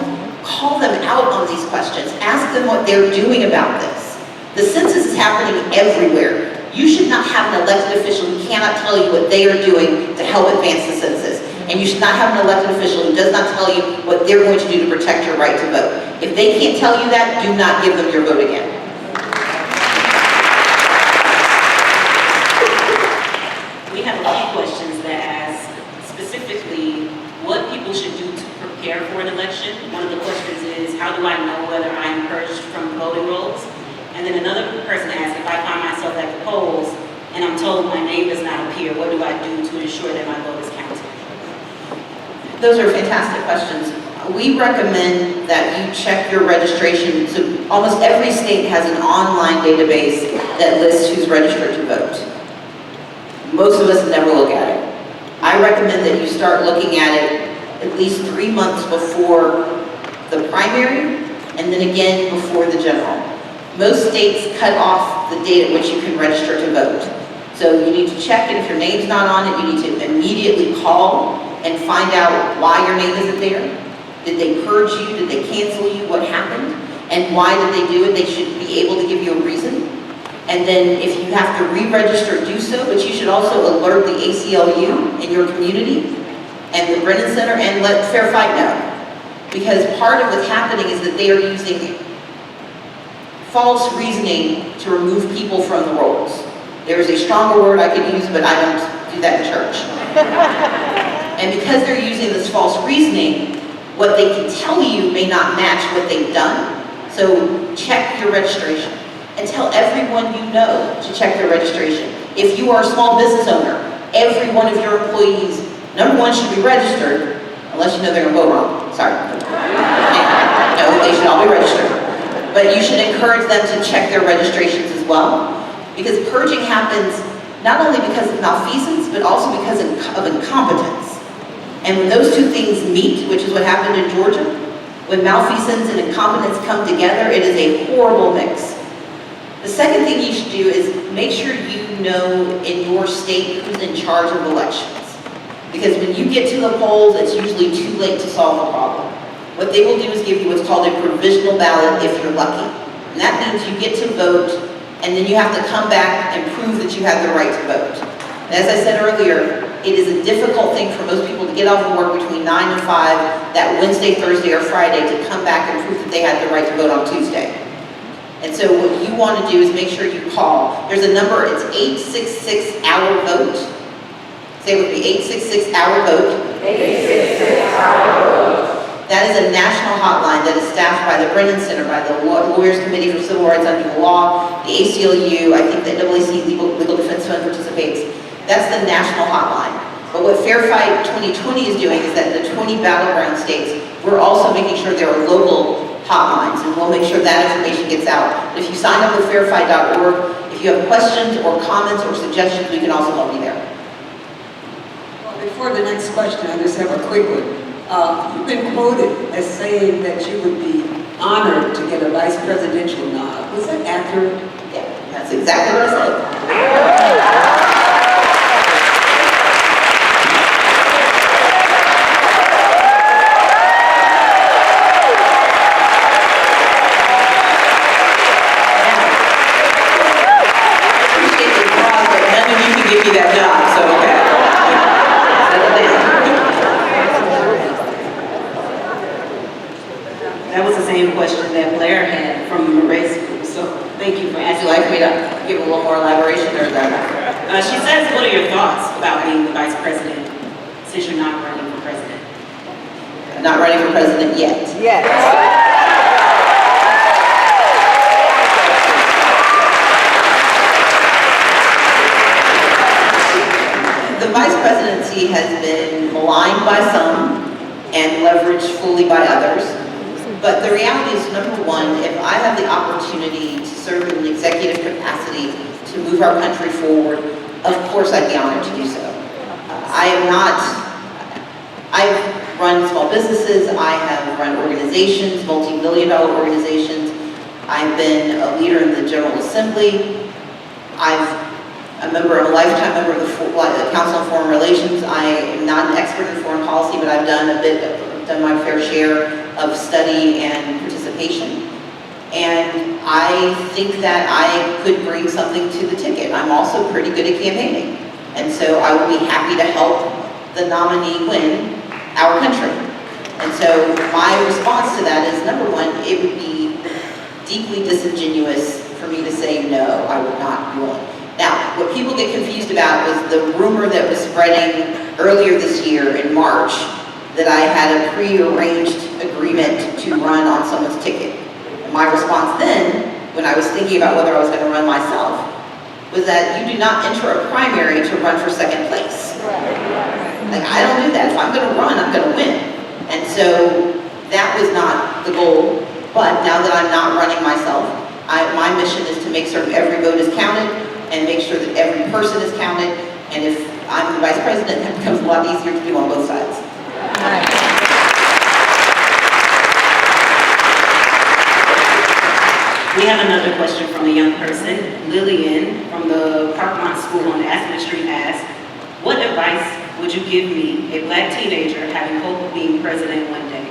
out on these questions. Ask them what they're doing about this. The census is happening everywhere. You should not have an elected official who cannot tell you what they are doing to help advance the census. And you should not have an elected official who does not tell you what they're going to do to protect your right to vote. If they can't tell you that, do not give them your vote again. We have a few questions that ask specifically what people should do to prepare for an election. One of the questions is, how do I know whether I am purged from voting rolls? And then another person asks, if I find myself at the polls and I'm told my name does not appear, what do I do to ensure that my vote is counted? Those are fantastic questions. We recommend that you check your registration. So almost every state has an online database that lists who's registered to vote. Most of us never look at it. I recommend that you start looking at it at least 3 months before the primary, and then again before the general. Most states cut off the date at which you can register to vote. So you need to check, and if your name's not on it, you need to immediately call and find out why your name isn't there. Did they purge you? Did they cancel you? What happened? And why did they do it? They should be able to give you a reason. And then if you have to re-register, do so, but you should also alert the ACLU in your community and the Brennan Center and let Fair Fight know. Because part of what's happening is that they are using false reasoning to remove people from the rolls. There is a stronger word I could use, but I don't do that in church. And because they're using this false reasoning, what they can tell you may not match what they've done. So check your registration. And tell everyone you know to check their registration. If you are a small business owner, every one of your employees, number one, should be registered, unless you know they're gonna vote wrong. Sorry. No, they should all be registered. But you should encourage them to check their registrations as well, because purging happens not only because of malfeasance, but also because of incompetence. And when those two things meet, which is what happened in Georgia, when malfeasance and incompetence come together, it is a horrible mix. The second thing you should do is make sure you know in your state who's in charge of elections. Because when you get to the polls, it's usually too late to solve the problem. What they will do is give you what's called a provisional ballot if you're lucky. And that means you get to vote, and then you have to come back and prove that you have the right to vote. And as I said earlier, it is a difficult thing for most people to get off of work between 9 and 5 that Wednesday, Thursday, or Friday to come back and prove that they had the right to vote on Tuesday. And so what you want to do is make sure you call. There's a number, it's 866-HOUR-VOTE. Say it with me, 866-HOUR-VOTE. 866-HOUR-VOTE. That is a national hotline that is staffed by the Brennan Center, by the Lawyers Committee for Civil Rights Under the Law, the ACLU, I think the NAACP Legal Defense Fund participates. That's the national hotline. But what Fair Fight 2020 is doing is that in the 20 battleground states, we're also making sure there are local hotlines, and we'll make sure that information gets out. But if you sign up with fairfight.org, if you have questions or comments or suggestions, we can also help you there. Well, before the next question, I just have a quick one. You've been quoted as saying that you would be honored to get a vice presidential nod. Was that accurate? Yeah, that's exactly what I said. That was the same question that Blair had from the race group, so thank you for Would you asking. like me to give a little more elaboration or is that? She says, what are your thoughts about being the vice president since you're not running for president? I'm not running for president yet. Yes. The vice presidency has been maligned by some and leveraged fully by others. But the reality is, number one, if I have the opportunity to serve in an executive capacity to move our country forward, of course I'd be honored to do so. I've run small businesses, I have run organizations, multi-million-dollar organizations. I've been a leader in the General Assembly. I'm a lifetime member of the Council on Foreign Relations. I am not an expert in foreign policy, but I've done my fair share of study and participation. And I think that I could bring something to the ticket. I'm also pretty good at campaigning. And so I would be happy to help the nominee win our country. And so my response to that is, number one, it would be deeply disingenuous for me to say, no, I would not be willing. Now, what people get confused about was the rumor that was spreading earlier this year in March that I had a pre-arranged agreement to run on someone's ticket. And my response then, when I was thinking about whether I was going to run myself, was that you do not enter a primary to run for second place. Like, I don't do that. If I'm going to run, I'm going to win. And so that was not the goal. But now that I'm not running myself, my mission is to make certain every vote is counted and make sure that every person is counted. And if I'm the vice president, that becomes a lot easier to do on both sides. We have another question from a young person. Lillian from the Parkmont School on Aspen Street asks, what advice would you give me, a black teenager having hope of being president one day?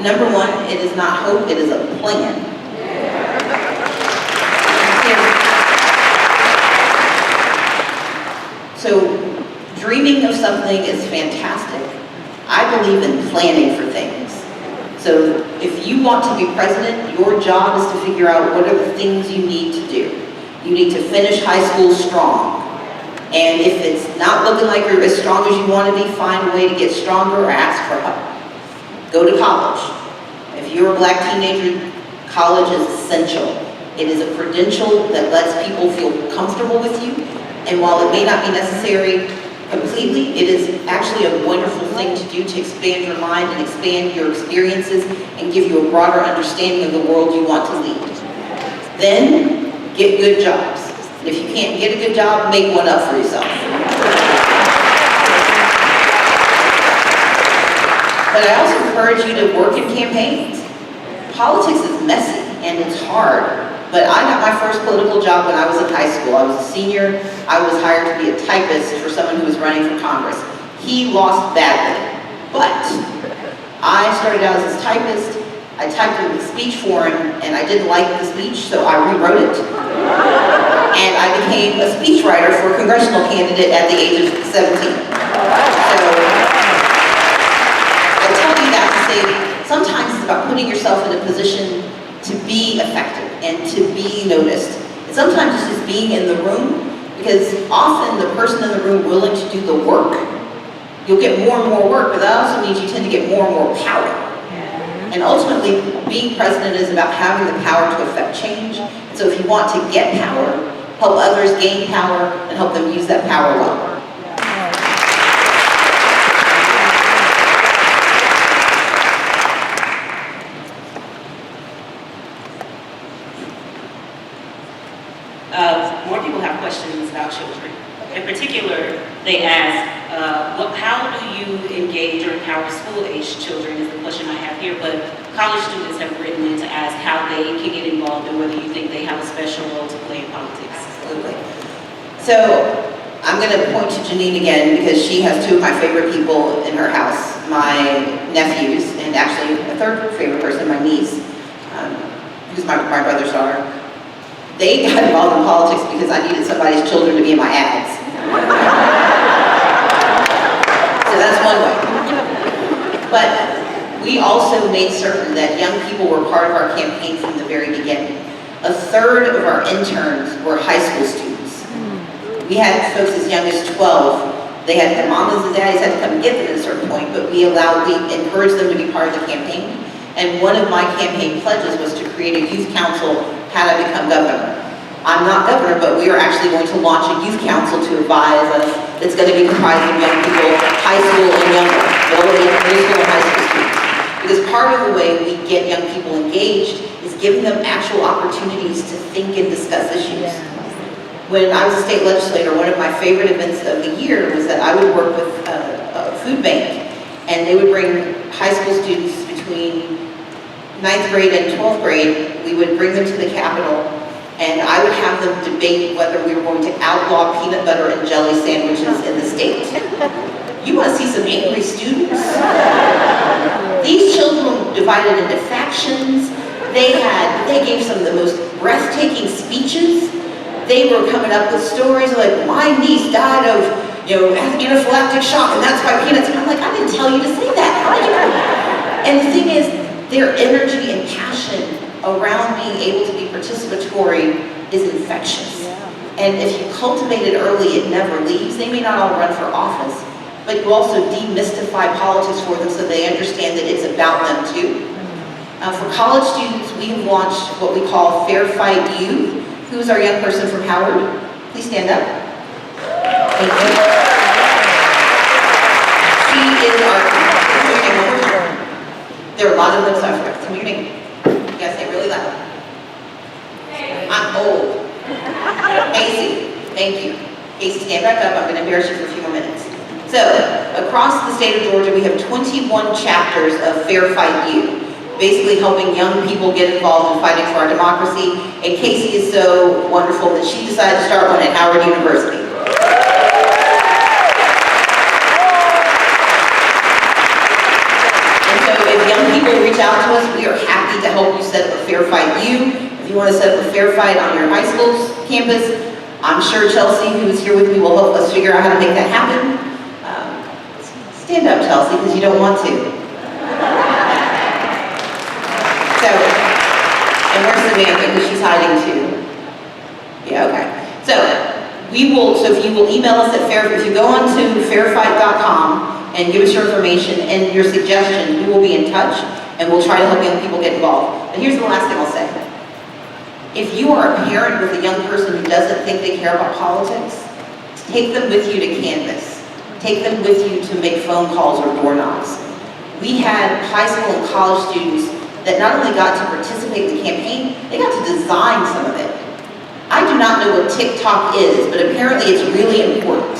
Number one, it is not hope, it is a plan. So, dreaming of something is fantastic. I believe in planning for things. So, if you want to be president, your job is to figure out what are the things you need to do. You need to finish high school strong. And if it's not looking like you're as strong as you want to be, find a way to get stronger or ask for help. Go to college. If you're a black teenager, college is essential. It is a credential that lets people feel comfortable with you. And while it may not be necessary completely, it is actually a wonderful thing to do to expand your mind and expand your experiences and give you a broader understanding of the world you want to lead. Then, get good jobs. And if you can't get a good job, make one up for yourself. But I also encourage you to work in campaigns. Politics is messy and it's hard. But I got my first political job when I was in high school. I was a senior. I was hired to be a typist for someone who was running for Congress. He lost badly. But I started out as a typist. I typed a speech for him, and I didn't like the speech, so I rewrote it. And I became a speechwriter for a congressional candidate at the age of 17. So I tell you that to say, sometimes it's about putting yourself in a position to be effective and to be noticed. And sometimes it's just being in the room, because often the person in the room willing to do the work You'll get more and more work, but that also means you tend to get more and more power. And ultimately, being president is about having the power to affect change. And so if you want to get power, help others gain power, and help them use that power well. More people have questions about children. In particular, they ask, how do you engage or empower school-aged children is the question I have here, but college students have written in to ask how they can get involved and whether you think they have a special role to play in politics. Absolutely. So I'm going to point to Janine again because she has two of my favorite people in her house, my nephews, and actually a third favorite person, my niece, who's my brother's daughter. They got involved in politics because I needed somebody's children to be in my ads. So that's one way. But we also made certain that young people were part of our campaign from the very beginning. A third of our interns were high school students. We had folks as young as 12. They had their mamas and daddies had to come get them at a certain point, but we encouraged them to be part of the campaign. And one of my campaign pledges was to create a youth council how to become governor. I'm not governor, but we are actually going to launch a youth council to advise us that's going to be comprised of young people, high school and younger, middle school and high school students. Because part of the way we get young people engaged is giving them actual opportunities to think and discuss issues. When I was a state legislator, one of my favorite events of the year was that I would work with a food bank, and they would bring high school students between 9th grade and 12th grade. We would bring them to the Capitol, and I would have them debate whether we were going to outlaw peanut butter and jelly sandwiches in the state. You want to see some angry students? These children were divided into factions. They gave some of the most breathtaking speeches. They were coming up with stories like, my niece died of, anaphylactic shock, and that's why peanuts. And I'm like, I didn't tell you to say that. How did you? And the thing is, their energy and passion around being able to be participatory is infectious. And if you cultivate it early, it never leaves. They may not all run for office, but you also demystify politics for them so they understand that it's about them too. For college students, we've launched what we call Fair Fight Youth. Who's our young person from Howard? Please stand up. Thank you. She is our, there are a lot of them, so I forgot to tell your name. You gotta say it really loud. I'm old. Casey, thank you. Casey, stand back up. I'm gonna embarrass you for a few more minutes. So, across the state of Georgia, we have 21 chapters of Fair Fight Youth, basically helping young people get involved in fighting for our democracy. And Casey is so wonderful that she decided to start one at Howard University. And so if young people reach out to us, we are happy to help you set up a Fair Fight U. If you want to set up a fair fight on your high school's campus, I'm sure Chelsea, who is here with me, will help us figure out how to make that happen. Stand up, Chelsea, because you don't want to. So, and where's Samantha, because she's hiding too? Yeah, okay. So, if you will email us at if you go on to fairfight.com and give us your information and your suggestion, we will be in touch and we'll try to help young people get involved. But here's the last thing I'll say. If you are a parent with a young person who doesn't think they care about politics, take them with you to canvass. Take them with you to make phone calls or door knocks. We had high school and college students that not only got to participate in the campaign, they got to design some of it. I do not know what TikTok is, but apparently it's really important.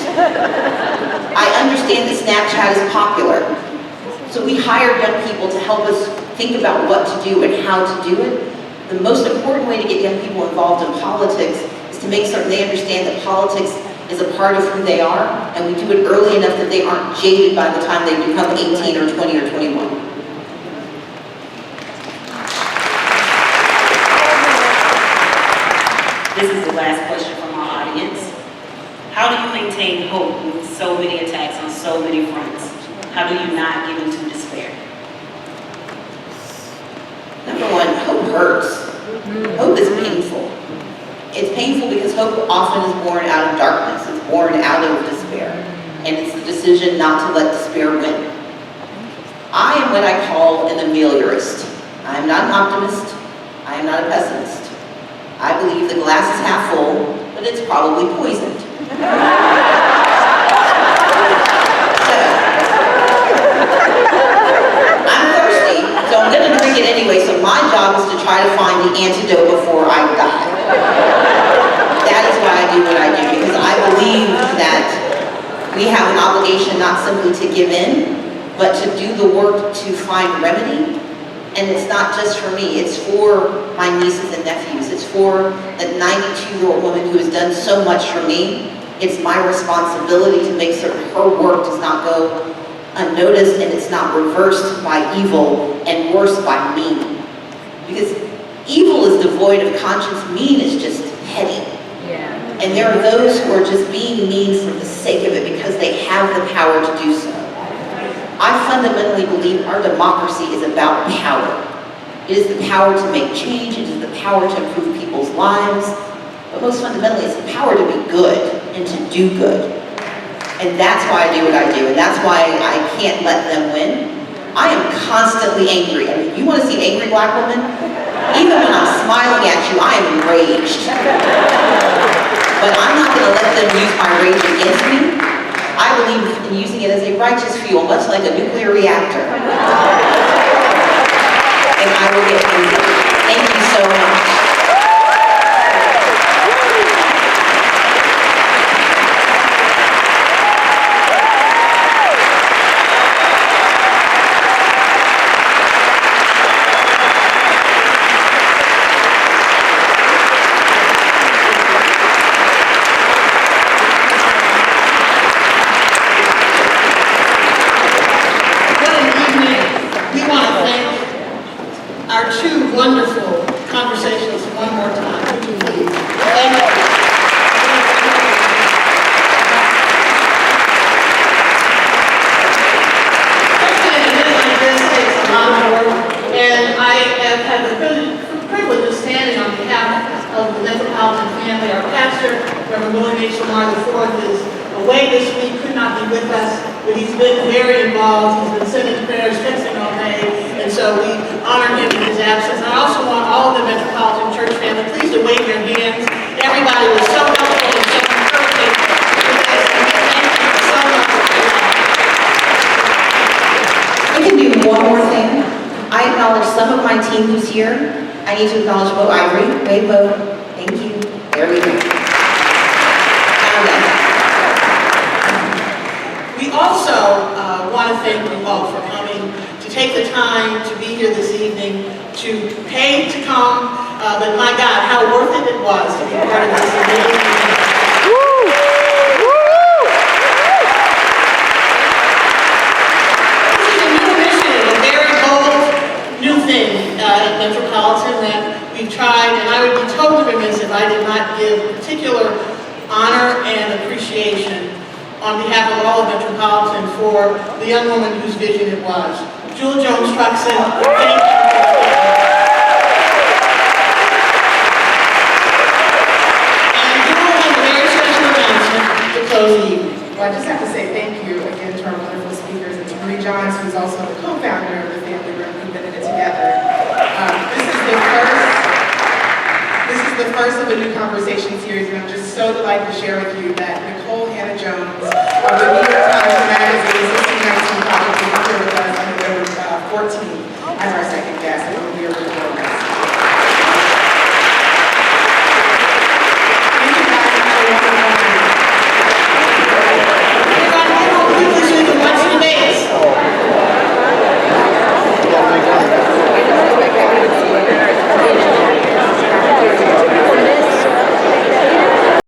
I understand that Snapchat is popular. So we hired young people to help us think about what to do and how to do it. The most important way to get young people involved in politics is to make certain they understand that politics is a part of who they are, and we do it early enough that they aren't jaded by the time they become 18 or 20 or 21. This is the last question from our audience. How do you maintain hope with so many attacks on so many fronts? How do you not give into despair? Number one, hope hurts. Hope is painful. It's painful because hope often is born out of darkness. It's born out of despair. And it's the decision not to let despair win. I am what I call an ameliorist. I am not an optimist. I am not a pessimist. I believe the glass is half full, but it's probably poisoned. I'm thirsty, so I'm going to drink it anyway, so my job is to try to find the antidote before I die. That is why I do what I do, because I believe that we have an obligation not simply to give in, but to do the work to find remedy. And it's not just for me, it's for my nieces and nephews. It's for the 92-year-old woman who has done so much for me. It's my responsibility to make certain her work does not go unnoticed and it's not reversed by evil and worse by mean. Because evil is devoid of conscience, mean is just petty. Yeah. And there are those who are just being mean for the sake of it because they have the power to do so. I fundamentally believe our democracy is about power. It is the power to make change, it is the power to improve people's lives, but most fundamentally it's the power to be good and to do good. And that's why I do what I do, and that's why I can't let them win. I am constantly angry. I mean, you want to see an angry black woman? Even when I'm smiling at you, I am enraged. But I'm not going to let them use my rage against me. I believe in using it as a righteous fuel, much like a nuclear reactor. And I will get through it. Thank you so much. Wonderful conversations one more time. Please. Thank you. And I have had the privilege of standing on behalf of the Metropolitan family. Our pastor, Reverend William H. Lamar IV, is away this week, could not be with us, but he's been very involved. He's been sending prayers, texting all day. And so we honor him in his absence. I also want all of the Metropolitan Church family, please to wave your hands. Everybody was so helpful and so encouraging with this. Thank you so much for your help. We can do one more thing. I acknowledge some of my team who's here. I need to acknowledge Bo Ivory. Wave Bo. Thank you. There we go. We also want to thank you all for coming, to take the time to be here this evening, to pay to come, but my God, how worth it was to be part of this amazing event. This is a new initiative, a very bold new thing at Metropolitan that we've tried, and I would be totally remiss if I did not give particular honor and appreciation on behalf of all of Metropolitan for the young woman whose vision it was. Jewel Jones-Truxton, thank you. And Jewel has a very special announcement to close the evening. Well, I just have to say thank you again to our wonderful speakers and to Marie Johns, who's also the co-founder of the Family Room, who put it together. This is the first of a new conversation series, and I'm just so delighted to share with you that